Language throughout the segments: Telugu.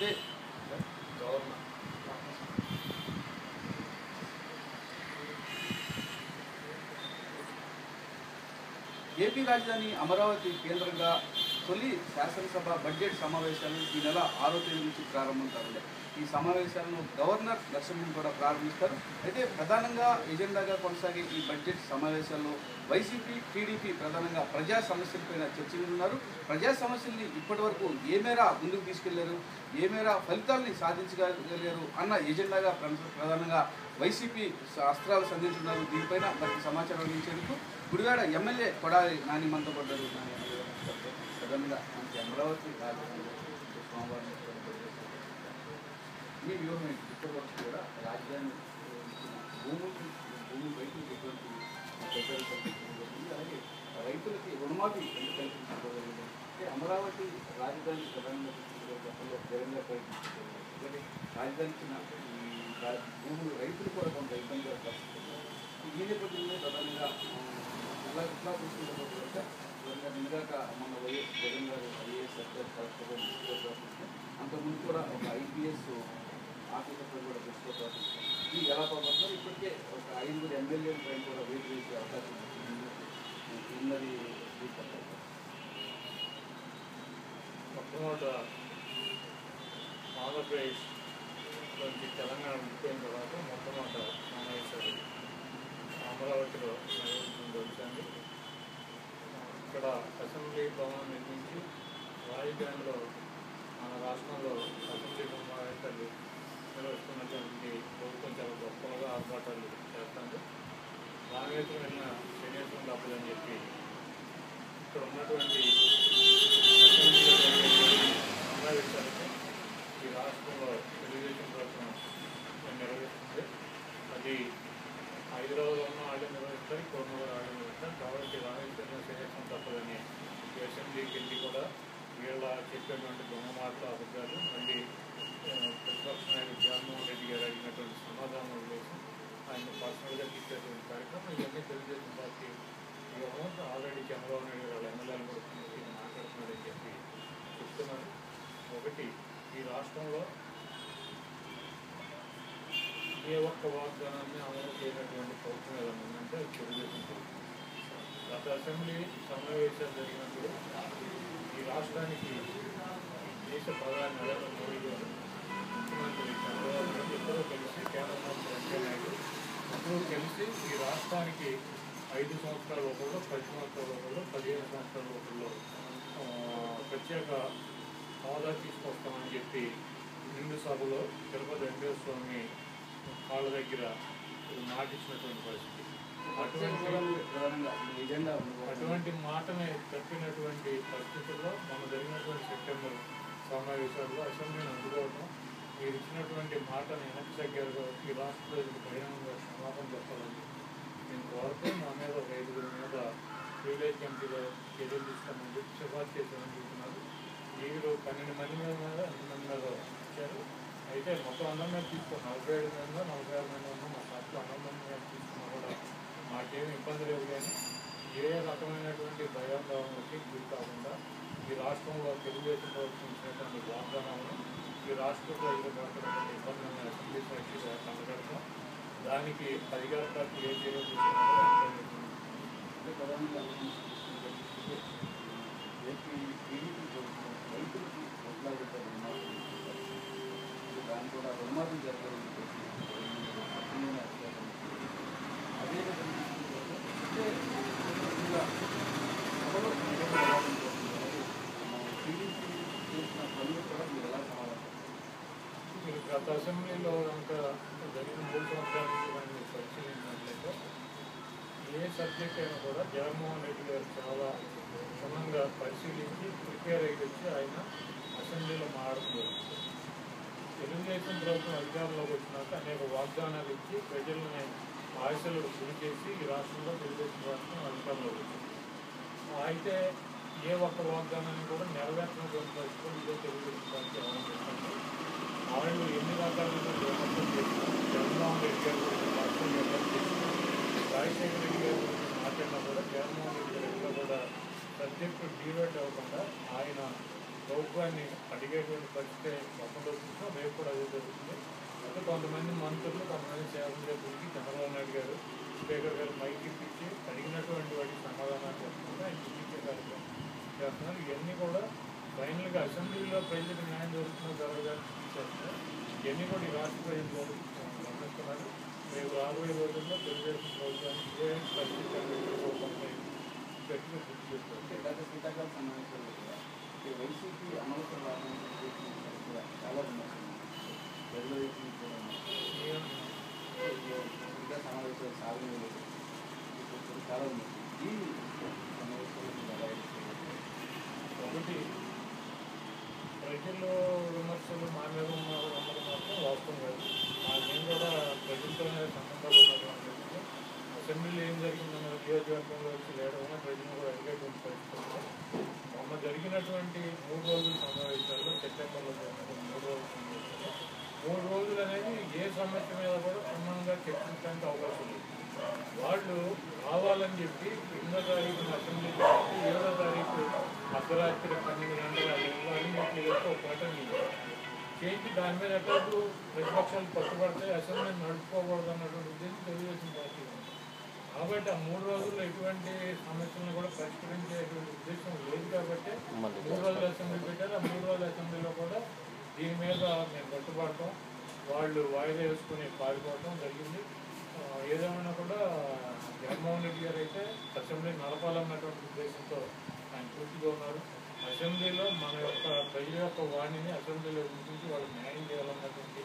అయితే ఏపీ రాజధాని అమరావతి కేంద్రంగా తొలి శాసనసభ బడ్జెట్ సమావేశాలు ఈ నెల 6వ తేదీ నుంచి ప్రారంభం కానున్నాయి. ఈ సమావేశాలను గవర్నర్ నరసింహన్ కూడా ప్రారంభిస్తారు. అయితే ప్రధానంగా ఎజెండాగా కొనసాగే ఈ బడ్జెట్ సమావేశాల్లో వైసీపీ, టీడీపీ ప్రధానంగా ప్రజా సమస్యలపైన చర్చించనున్నారు. ప్రజా సమస్యల్ని ఇప్పటివరకు ఏ మేర ముందుకు తీసుకెళ్లారు, ఏ మేర ఫలితాలని సాధించగలిగారు అన్న ఎజెండాగా ప్రధానంగా వైసీపీ అస్త్రాలు సంధించున్నారు. దీనిపైన మరింత సమాచారం అందించేందుకు గుడివాడ ఎమ్మెల్యే కొడాలి నాని మనతో పడ్డారు. ప్రధానంగా మనకి అమరావతి రాజధానిలో సోమవారం ఈ వ్యూహం ఇప్పటివరకు కూడా రాజధాని భూమి రైతులకు ఎటువంటి పెద్దలు కల్పించబోతుంది, అలాగే రైతులకి రుణమాఫీ ఎందుకు కల్పించబోతుంది, అంటే అమరావతి రాజధాని ప్రధానంగా గతంలో జగన్గా ప్రయత్నించబోతుంది. అలాగే రాజధాని చిన్న భూములు రైతులు కూడా కొంత ఇబ్బందిగా పరిస్థితున్నారు. ఈ నేపథ్యంలో ప్రధానంగా ఇట్లా తీసుకుంటే నిజాక మన వైఎస్ జగన్ గారు ఐఏఎస్ అధికారి అంతకుముందు కూడా ఒక ఐపీఎస్ ఆఫీసర్తో కూడా తీసుకోవాలి. ఇది ఎలా పోతున్నారు, ఇప్పటికే ఒక 5 ఎమ్మెల్యేల పైన కూడా వెయిట్ చేసే అవకాశం ఉన్నది. మొట్టమొదట ఆంధ్రప్రదేశ్ నుంచి తెలంగాణ విడిపోయిన తర్వాత మొట్టమొదట సమావేశాలు అమరావతిలో నిర్వహించండి. ఇక్కడ అసెంబ్లీ భవనం నిర్మించి రాజధానిలో మన రాష్ట్రంలో అసెంబ్లీ సమావేశాలు నిర్వహిస్తున్నటువంటి ప్రభుత్వం చాలా గొప్పగా ఆర్భాటాలు చేస్తుంది. రామేశ్వరం వెళ్ళిన శనేశ్వరం తప్పదని చెప్పి ఇక్కడ ఉన్నటువంటి సమావేశాలకు ఈ రాష్ట్రంలో తెలుగుదేశం ప్రభుత్వం నిర్వహిస్తుంది. అది హైదరాబాద్లో ఉన్న వాళ్ళు నిర్వహిస్తారు, ఇక్కడ కూడా వాళ్ళు నిర్వహిస్తారు. కాబట్టి రామేశ్వరం శనేశ్వరం తప్పదని ఈ అసెంబ్లీకి వెళ్ళి కూడా వీళ్ళ చెప్పేటువంటి దొంగ మాటలు అబద్ధాలు మళ్ళీ ప్రతిపక్ష నాయకుడు జగన్మోహన్ రెడ్డి గారు అడిగినటువంటి సమాధానం కోసం ఆయన పర్సనల్గా తీసేటువంటి కార్యక్రమం ఇవన్నీ తెలుగుదేశం పార్టీ ఆల్రెడీ చంద్రబాబు నాయుడు వాళ్ళ ఎమ్మెల్యేలు కూడా మాట్లాడుతున్నారని చెప్పి చెప్తున్నారు. ఒకటి, ఈ రాష్ట్రంలో ఏ ఒక్క వాగ్దానాన్ని అమలు చేయనటువంటి ప్రభుత్వం ఏదైనా ఉందంటే తెలుగుదేశం ప్రభుత్వం. గత అసెంబ్లీ సమావేశాలు జరిగినప్పుడు ఈ రాష్ట్రానికి దేశ ప్రధాని నరేంద్ర మోడీ గారు, ముఖ్యమంత్రి చంద్రబాబు నాయుడు ఇద్దరూ కలిసి, కేంద్ర మంత్రి వెంకయ్య నాయుడు ఇద్దరూ కలిసి ఈ రాష్ట్రానికి 5 సంవత్సరాల లోపల, 10 సంవత్సరాల లోపల, 15 సంవత్సరాల లోపల ప్రత్యేక హోదా తీసుకొస్తామని చెప్పి నిండు సభలో తిరుపతి వెంకటేశ్వర స్వామి కాళ్ళ దగ్గర మాటిచ్చినటువంటి పరిస్థితి. అటువంటి మాటని తప్పినటువంటి పరిస్థితుల్లో మన జరిగినటువంటి సెప్టెంబర్ సమావేశాల్లో అసెంబ్లీని అందుకోవడం, మీరు ఇచ్చినటువంటి మాటను వెనక్కి తగ్గారు. ఈ రాష్ట్ర ప్రజలకు బహిరంగంగా క్షమాపణ చెప్పాలని నేను కోరుతూ మా మీద ఒక 5 మీద ప్రివిలేజ్ కమిటీలో చర్యలు తీసుకోమని చెప్పి సిఫార్సు చేశామని చెప్తున్నారు. మీరు 12 మంది మీద ఎంతమంది మీద ఇచ్చారు. అయితే మొత్తం 100 మంది తీసుకున్నాం, 47 మంది 46 మంది ఉన్నాం. మా పార్టీలో 100 మంది మీద తీసుకున్నా కూడా మాకేమీ ఇబ్బంది లేదు. కానీ ఏ రకమైనటువంటి భయాందోళనకి గురి కాకుండా ఈ రాష్ట్రంలో తెలుగుదేశం ప్రభుత్వం ఇచ్చినటువంటి వాగ్దానాలను ఈ రాష్ట్ర ప్రజలు పడుతున్నటువంటి ఇబ్బందులను అసెంబ్లీ సాక్షిగా కనబడతాం. దానికి అధికార పార్టీ ఏ చర్యలు తీసుకున్నారో దాని కూడా రుణమాఫీ జరగడం మీరు గత అసెంబ్లీలో కనుక జరిగిన 3 సంవత్సరాల నుంచి మీరు పరిశీలించినట్లయితే ఏ సబ్జెక్ట్ అయినా కూడా జగన్మోహన్ రెడ్డి గారు చాలా క్షుణ్ణంగా పరిశీలించి ప్రిపేర్ అయ్యి వచ్చి ఆయన అసెంబ్లీలో మారడం జరుగుతుంది. తెలుగుదేశం ప్రభుత్వం అధికారంలోకి వచ్చినాక అనేక వాగ్దానాలు ఇచ్చి ప్రజల్ని ఆశలకు గురి చేసి ఈ రాష్ట్రంలో తెలుగుదేశం రాష్ట్రం అధికారంలోకి వచ్చింది. అయితే ఏ ఒక్క వాగ్దానాన్ని కూడా నెరవేర్చినటువంటి పరిస్థితులు ఇదే తెలుగుదేశం పార్టీ అవలంబిస్తుంది. వాళ్ళు ఎన్ని రకాలుగా విమర్శలు చేసినా జగన్మోహన్ రెడ్డి గారి గురించి రాష్ట్రం విమర్శలు చేసినా రాజశేఖర రెడ్డి గారి గురించి మాట్లాడినా కూడా జగన్మోహన్ రెడ్డి గారు ఎక్కడ కూడా సబ్జెక్టు డివేట్ అవ్వకుండా ఆయన ప్రభుత్వాన్ని అడిగేటువంటి పరిస్థితి గతంలో చూసినా రేపు కూడా అదే జరుగుతుంది. అయితే కొంతమంది మంత్రులు కొంతమంది శాసనసభ్యులకి చంద్రబాబు నాయుడు గారు స్పీకర్ గారు మైక్ ఇప్పించి అడిగినటువంటి వాటికి సమాధానాలు చెప్తున్నారు, ఆయన చూపించే కార్యక్రమం చేస్తున్నారు. ఇవన్నీ కూడా ఫైనల్గా అసెంబ్లీలో ప్రజలకు న్యాయం జరుగుతుందో జరగడానికి తీసేస్తున్నారు. ఇవన్నీ కూడా ఈ రాష్ట్ర ప్రజలు గమనిస్తున్నారు. రేపు రాబోయే రోజుల్లో తెలుగుదేశం ప్రభుత్వానికి ఇదే పరిస్థితి గట్టిగా గుర్తు చేస్తారు. గత శీతాకాల సమావేశాల్లో కూడా ఈ వైసీపీ అమలు చాలా ప్రజలు కూడా ఇంకా సమావేశాలు సాగలేదు, చాలా ఉంది. ఈ సమావేశాలు ఒకటి ప్రజలు విమర్శలు మా మీద ఉన్నారు అన్నది మాత్రం వాస్తవం కాదు. మేము కూడా ప్రజలతోనే సంబంధాలు ఉన్నటువంటి అసెంబ్లీలో ఏం జరిగిందన్న నియోజకవర్గంలో వచ్చి లేడమైనా ప్రజలను కూడా అడిగేటువంటి పరిస్థితుల్లో మొన్న జరిగినటువంటి 3 రోజుల సమావేశాల్లో సెప్టెంబర్లో జరిగినటువంటి 3 రోజుల సమావేశాల్లో 3 రోజులు అనేది ఏ సమస్య మీద కూడా క్షుణ్ణంగా చర్చించడానికి అవకాశం లేదు. వాళ్ళు కావాలని చెప్పి 8వ తారీఖున అసెంబ్లీకి 7వ తారీఖు అర్ధరాత్రి 12 గంటల అన్నింటినీ ఒక ప్రకటన చేయించి దాని మీద ఎట్లాంటి ప్రతిపక్షాలు పట్టుబడతాయి, అసెంబ్లీ నడుపుకోకూడదు అన్నటువంటి ఉద్దేశం తెలుగుదేశం పార్టీ ఉంది. కాబట్టి ఆ 3 రోజుల్లో ఎటువంటి సమస్యలను కూడా పరిష్కరించేటువంటి ఉద్దేశం లేదు. కాబట్టి 3 రోజుల అసెంబ్లీ పెట్టారు. ఆ 3 రోజుల అసెంబ్లీలో కూడా దీని మీద మేము పట్టుబడతాం, వాళ్ళు వాయిదా వేసుకుని పారిపోవడం జరిగింది. ఏదేమైనా కూడా జగన్మోహన్ రెడ్డి గారు అయితే అసెంబ్లీ నడపాలన్నటువంటి ఉద్దేశంతో ఆయన పూర్తిగా ఉన్నారు. అసెంబ్లీలో మన యొక్క ప్రజల యొక్క వాణిని అసెంబ్లీలో గురించి వాళ్ళకి న్యాయం చేయాలన్నటువంటి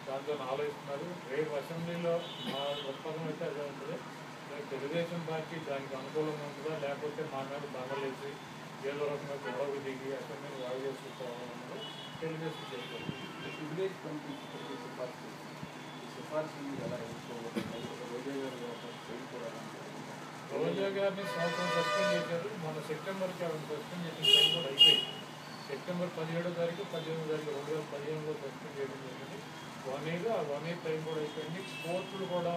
దాంతో ఆలోచిస్తున్నారు. రేపు అసెంబ్లీలో మా గొప్పదం అయితే అదే ఉంటుంది. తెలుగుదేశం పార్టీ దానికి అనుకూలంగా ఉంటుందా, లేకపోతే మా మీద దండలేసి ఏదో రకంగా గొడవకు దిగి అసెంబ్లీని వాయిదా చేసుకోవాలన్నది తెలుగుదేశం చేస్తారు. విలేజ్ కమిటీ సిఫార్సులు ఎలా రోజా గారిని సంవత్సరం సస్పెండ్ చేశారు. మన సెప్టెంబర్కి ఆవిడ సస్పెండ్ చేసిన టైం కూడా అయిపోయింది. సెప్టెంబర్ 17వ తారీఖు 18వ తారీఖు 2015లో సస్పెండ్ చేయడం జరిగింది. 1 year ఆ 1 year టైం కూడా అయిపోయింది. కోర్టులు కూడా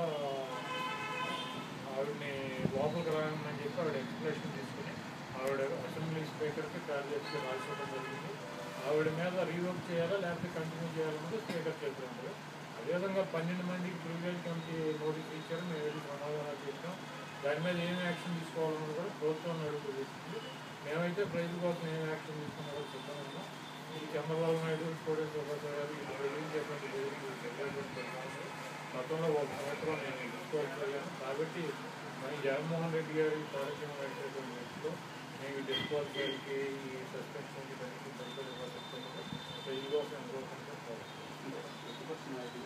ఆవిడని లోపలికి రాయమని చెప్పి ఆవిడ ఎక్స్ప్లెనేషన్ తీసుకుని ఆవిడ అసెంబ్లీ స్పీకర్కి కార్యదర్శిగా రాసుకోవడం జరిగింది. ఆవిడ మీద రీవోక్ చేయాలా లేకపోతే కంటిన్యూ చేయాలన్నది స్పీకర్ చేస్తున్నారు. అదేవిధంగా 12 మందికి ప్రివిలేజ్ కమిటీ నోటీస్ ఇచ్చారు. మేము వెళ్ళి సమాధానాలు చేసాం. దాని మీద ఏం యాక్షన్ తీసుకోవాలన్నది కూడా ప్రభుత్వం అడుగుతుంది. మేమైతే ప్రజల కోసం ఏం యాక్షన్ తీసుకున్నారో సిద్ధంగా ఈ చంద్రబాబు నాయుడు స్టూడెంట్స్ గారు గతంలో 1 సంవత్సరం నేను డిస్క్వాలిఫైయాను. కాబట్టి మనం జగన్మోహన్ రెడ్డి గారి కార్యక్రమం అయినటువంటి వ్యక్తిలో మేము డిస్క్వాలిఫైకి ఈ సస్పెన్షన్కి దానికి ప్రజల కోసం అనుకోకుండా ప్రతిపక్ష నాయకులు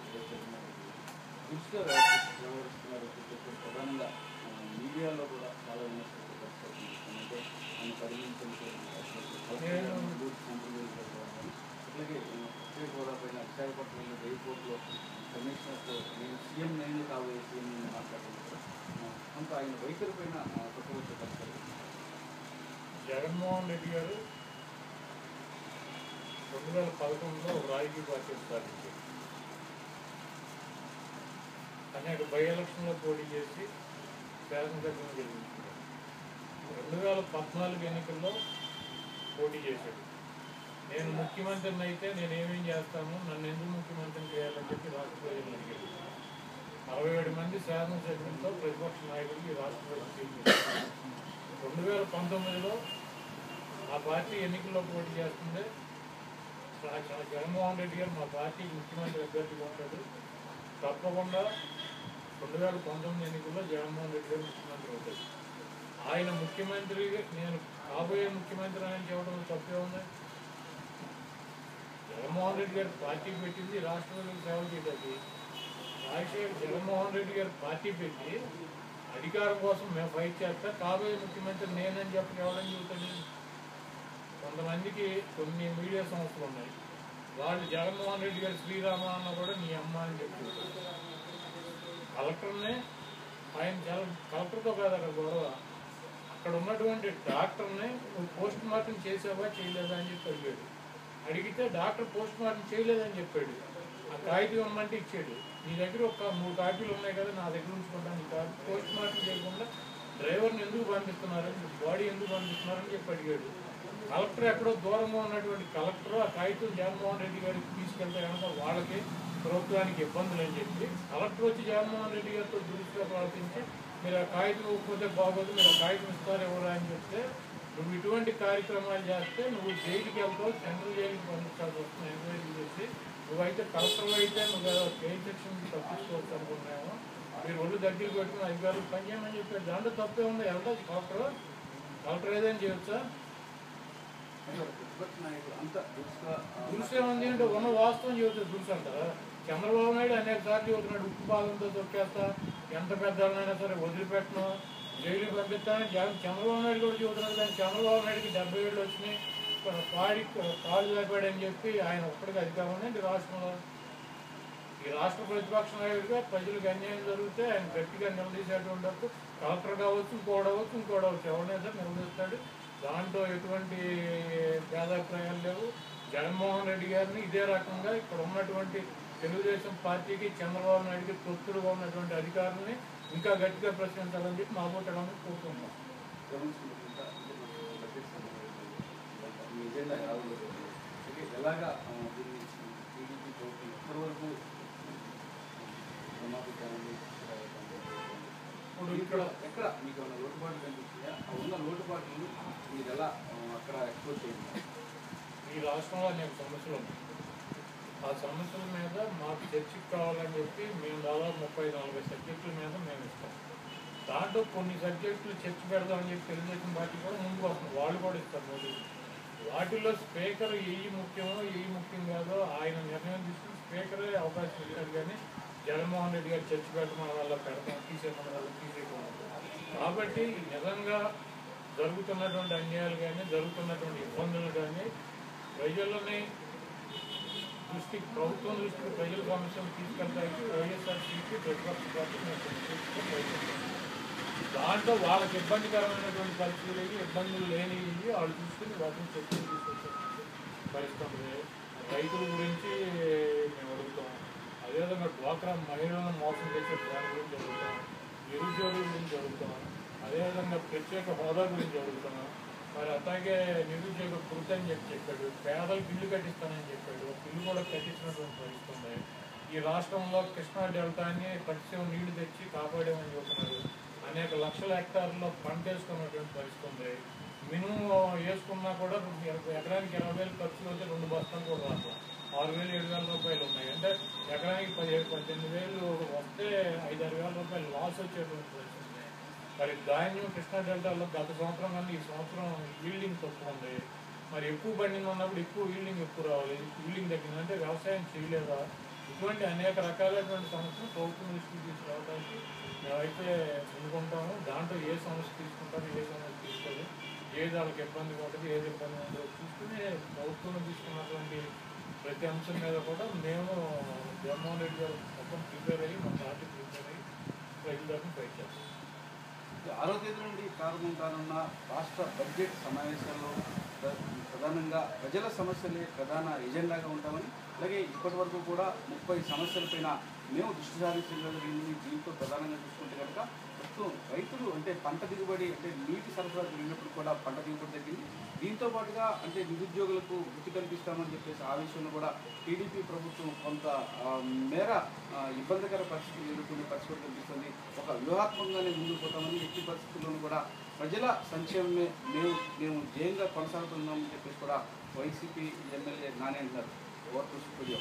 దృష్టిలో వ్యవహరిస్తున్నారు. ప్రధానంగా మీడియాలో కూడా చాలా విమర్శలు పరిస్థితి అంటే ఆయన పరిగణించే అట్లాగే ఉత్తర గోదా పైన విశాఖపట్నంలో హైకోర్టులో కమిషనర్తో నేను సీఎం నేను కాబోయే సీఎం నేను మాట్లాడుతున్నాను. కొంత ఆయన వైఖరి పైన కొట్టవచ్చే పరిస్థితి. జగన్మోహన్ రెడ్డి గారు 2011లో రాజకీయ పార్టీ స్థాపించారు. అనేక బై ఎలక్షన్లో పోటీ చేసి శాసనసభ్యులను గెలిపించారు. 2014 ఎన్నికల్లో పోటీ చేశాడు. నేను ముఖ్యమంత్రిని అయితే నేనేమేం చేస్తాను, నన్ను ఎందుకు ముఖ్యమంత్రిని చేయాలని చెప్పి రాష్ట్ర ప్రజలు అడిగారు. 67 మంది శాసనసభ్యులతో ప్రతిపక్ష నాయకుడికి రాష్ట్ర ప్రజలు తీర్చిదిద్దారు. 2019లో ఆ పార్టీ ఎన్నికల్లో పోటీ చేస్తుంటే జగన్మోహన్ రెడ్డి గారు మా పార్టీ ముఖ్యమంత్రి అభ్యర్థిగా ఉంటాడు, తప్పకుండా 2019 ఎన్నికల్లో జగన్మోహన్ రెడ్డి గారు ముఖ్యమంత్రి అవుతాడు. ఆయన ముఖ్యమంత్రి నేను కాబోయే ముఖ్యమంత్రి అని చెప్పడం తప్పే ఉంది. జగన్మోహన్ రెడ్డి గారు పార్టీ పెట్టింది రాష్ట్రాలకు సేవ చేయడానికి. జగన్మోహన్ రెడ్డి గారు పార్టీ పెట్టి అధికారం కోసం మేము ఫైట్ చేస్తా, కాబోయే ముఖ్యమంత్రి నేనని చెప్పి ఎవరని చెబుతాడు. కొంతమందికి కొన్ని మీడియా సంస్థలు ఉన్నాయి, వాళ్ళు జగన్మోహన్ రెడ్డి గారు శ్రీరామ అన్న కూడా నీ అమ్మ అని చెప్పి కలెక్టర్నే ఆయన కలెక్టర్తో కాదు అక్కడ గొడవ, అక్కడ ఉన్నటువంటి డాక్టర్ని నువ్వు పోస్ట్ మార్టం చేసావా చేయలేదా అని చెప్పి అడిగాడు. అడిగితే డాక్టర్ పోస్ట్ మార్టం చేయలేదని చెప్పాడు. ఆ కాగితం ఇవ్వమంటే ఇచ్చాడు. నీ దగ్గర ఒక 3 కాపీలు ఉన్నాయి కదా, నా దగ్గర ఉంచుకుంటాను. పోస్ట్ మార్టం చేయకుండా డ్రైవర్ని ఎందుకు పంపిస్తున్నారని, బాడీ ఎందుకు పంపిస్తున్నారని చెప్పి అడిగాడు. కలెక్టర్ ఎక్కడో దూరంగా ఉన్నటువంటి కలెక్టర్ ఆ కాగితం జగన్మోహన్ రెడ్డి గారికి తీసుకెళ్తే కనుక వాళ్ళకి ప్రభుత్వానికి ఇబ్బందులు అని చెప్పి కలెక్టర్ వచ్చి జగన్మోహన్ రెడ్డి గారితో దృష్టిగా ప్రవర్తించి మీరు ఆ కాగితం ఇవ్వకపోతే బాగోదు, మీరు ఆ కాగితం ఇస్తారు ఎవరు అని చెప్తే నువ్వు ఇటువంటి కార్యక్రమాలు చేస్తే నువ్వు జైలుకి వెళ్తావు, సెంట్రల్ జైలుకి పంపించాల్సి వస్తుంది ఎంక్వైరీ చేసి. నువ్వైతే కలెక్టర్ అయితే నువ్వు కేసు సెక్షన్ తప్పించుకోవచ్చు అనుకున్నాము. మీరు ఒళ్ళు దగ్గర పెట్టుకుని అధికారులు పనిచేయమని చెప్పారు. దాంట్లో తప్పే ఉంది. వెళ్తావు కలెక్టర్ ఏదైనా చేయొచ్చా? దురుసు ఉంది అంటే ఉన్న వాస్తవం చెబుతుంది దురుసు అంటారా? చంద్రబాబు నాయుడు అనేక సార్లు చెబుతున్నాడు ఉప్పు పాలంతో తొక్కేస్తా, ఎంత పెద్దలైనా సరే వదిలిపెట్టను, జైలు పంపిస్తానని చంద్రబాబు నాయుడు కూడా చెబుతున్నాడు. కానీ చంద్రబాబు నాయుడికి 70 ఏళ్ళు వచ్చినాయి, కాళ్ళు లేపాడని చెప్పి ఆయన ఒక్కడికి అధికారం ఉంది రాష్ట్రంలో. ఈ రాష్ట్ర ప్రతిపక్ష నాయకుడిగా ప్రజలకు అన్యాయం జరిగితే ఆయన గట్టిగా నిలదీసేటువంటి కలెక్టర్ కావచ్చు, ఇంకోడవచ్చు ఎవరైనా సరే నిలదీస్తాడు. దాంట్లో ఎటువంటి భేదాభిప్రాయాలు లేవు. జగన్మోహన్ రెడ్డి గారిని ఇదే రకంగా ఇక్కడ ఉన్నటువంటి తెలుగుదేశం పార్టీకి చంద్రబాబు నాయుడికి తొత్తులుగా ఉన్నటువంటి అధికారులని ఇంకా గట్టిగా ప్రశ్నించాలని చెప్పి మా పోటాలని కోరుకుంటాం. ఎలాగా ఇప్పటి వరకు ఇప్పుడు ఇక్కడ ఎక్కడ మీకు ఏమైనా లోటుపాట్లు కనిపిస్తున్నాయా? ఉన్న లోటుపాట్లను మీరు ఎలా అక్కడ ఎక్స్ప్లోర్ చేయండి. ఈ రాష్ట్రంలో అనేక సమస్యలు ఉన్నాయి. ఆ సమస్యల మీద మాకు చర్చకి కావాలని చెప్పి మేము దాదాపు 30-40 సబ్జెక్టుల మీద మేము ఇస్తాం. దాంట్లో కొన్ని సబ్జెక్టులు చర్చ పెడదామని చెప్పి తెలుగుదేశం పార్టీ కూడా ముందుకు వస్తుంది, వాళ్ళు కూడా ఇస్తారు నోటీసు. వాటిల్లో స్పీకర్ ముఖ్యమో ముఖ్యం కాదో ఆయన నిర్ణయం తీసుకుని స్పీకరే అవకాశం ఇచ్చారు. కానీ జగన్మోహన్ రెడ్డి గారు చర్చ పెట్టడం వల్ల పెడతాం, తీసేయడం వల్ల తీసేయకుండా. కాబట్టి నిజంగా జరుగుతున్నటువంటి అన్యాయాలు కానీ జరుగుతున్నటువంటి ఇబ్బందులు కానీ ప్రజలని దృష్టికి, ప్రభుత్వం దృష్టికి ప్రజల సమస్యలు తీసుకెళ్ళడానికి వైఎస్ఆర్సీపీ ప్రతిపక్ష పార్టీ దాంట్లో వాళ్ళకి ఇబ్బందికరమైనటువంటి పరిస్థితులు ఇబ్బందులు లేనివి వాళ్ళు చూసుకుని వాటిని చర్చలు తీసుకొచ్చే పరిస్థితి. రైతుల గురించి మేము అడుగుతాం. అదేవిధంగా డ్వాక్రా మహిళలను మోసం చేసే దాని గురించి అడుగుతాం. నిరుద్యోగుల గురించి అడుగుతాం. అదేవిధంగా ప్రత్యేక హోదా గురించి అడుగుతాం. మరి అట్లాగే నిరుద్యోగ కృతి అని చెప్పాడు, పేదలకు ఇల్లు కట్టిస్తానని చెప్పాడు. ఇల్లు కూడా కట్టించినటువంటి పరిస్థితుంది. ఈ రాష్ట్రంలో కృష్ణా డెల్టాని పరిశ్రమ నీళ్లు తెచ్చి కాపాడేమని చెబుతున్నారు. అనేక లక్షల హెక్టార్లో పంట వేసుకున్నటువంటి పరిస్థితి ఉంది. మినిమం వేసుకున్నా కూడా ఎకరానికి 20,000 ఖర్చులు అయితే 2 బస్తాలు కూడా రాదు. 6,000-7,000 రూపాయలు ఉన్నాయి. అంటే ఎకరానికి 17,000-18,000 వస్తే 5-6,000 రూపాయలు లాస్ వచ్చేటువంటి పరిస్థితి. మరి ధాన్యం కృష్ణా డెల్టాలో గత సంవత్సరం కన్నా ఈ సంవత్సరం ఈల్డింగ్ తక్కువ ఉంది. మరి ఎక్కువ పండింది ఉన్నప్పుడు ఈల్డింగ్ ఎక్కువ రావాలి. ఈల్డింగ్ తగ్గిందంటే వ్యవసాయం చేయలేదా? ఇటువంటి అనేక రకాలైనటువంటి సమస్యలు ప్రభుత్వం దృష్టికి తీసుకురావడానికి మేమైతే ముందుకుంటాము. దాంట్లో ఏ సమస్య తీసుకుంటారో ఏ సమస్య తీసుకోవాలి, ఏది వాళ్ళకి ఇబ్బందిగా ఉంటుంది, ఏది ఇబ్బంది ఉంటుందో చూసుకుని ప్రభుత్వం తీసుకున్నటువంటి ప్రతి అంశం మీద కూడా మేము జగన్మోహన్ రెడ్డి గారు మొత్తం ప్రిపేర్ అయ్యి మా పార్టీ ప్రిపేర్ అయ్యి ప్రజల తరఫున ఫైట్ చేస్తాం. 6వ తేదీ నుండి ప్రారంభం కానున్న రాష్ట్ర బడ్జెట్ సమావేశాల్లో ప్రధానంగా ప్రజల సమస్యలే ప్రధాన ఎజెండాగా ఉంటామని, అలాగే ఇప్పటి వరకు కూడా 30 సమస్యలపైన మేము దృష్టి సారించగలిగింది. దీంతో ప్రధానంగా చూసుకుంటే కనుక ప్రస్తుతం రైతులు అంటే పంట దిగుబడి అంటే నీటి సరఫరా జరిగినప్పుడు కూడా పంట దిగుబడి తగ్గింది. దీంతో పాటుగా అంటే నిరుద్యోగులకు వృత్తి కల్పిస్తామని చెప్పేసి ఆ విషయంలో కూడా టీడీపీ ప్రభుత్వం కొంత మేర ఇబ్బందికర పరిస్థితులు ఎదుర్కొనే పరిస్థితి కనిపిస్తుంది. ఒక వ్యూహాత్మకంగానే ముందుకు పోతామని, ఎట్టి పరిస్థితుల్లోనూ కూడా ప్రజల సంక్షేమమే మేము ధ్యేయంగా కొనసాగుతున్నామని చెప్పేసి కూడా వైసీపీ ఎమ్మెల్యే నాని అంటున్నారు. Over to studio.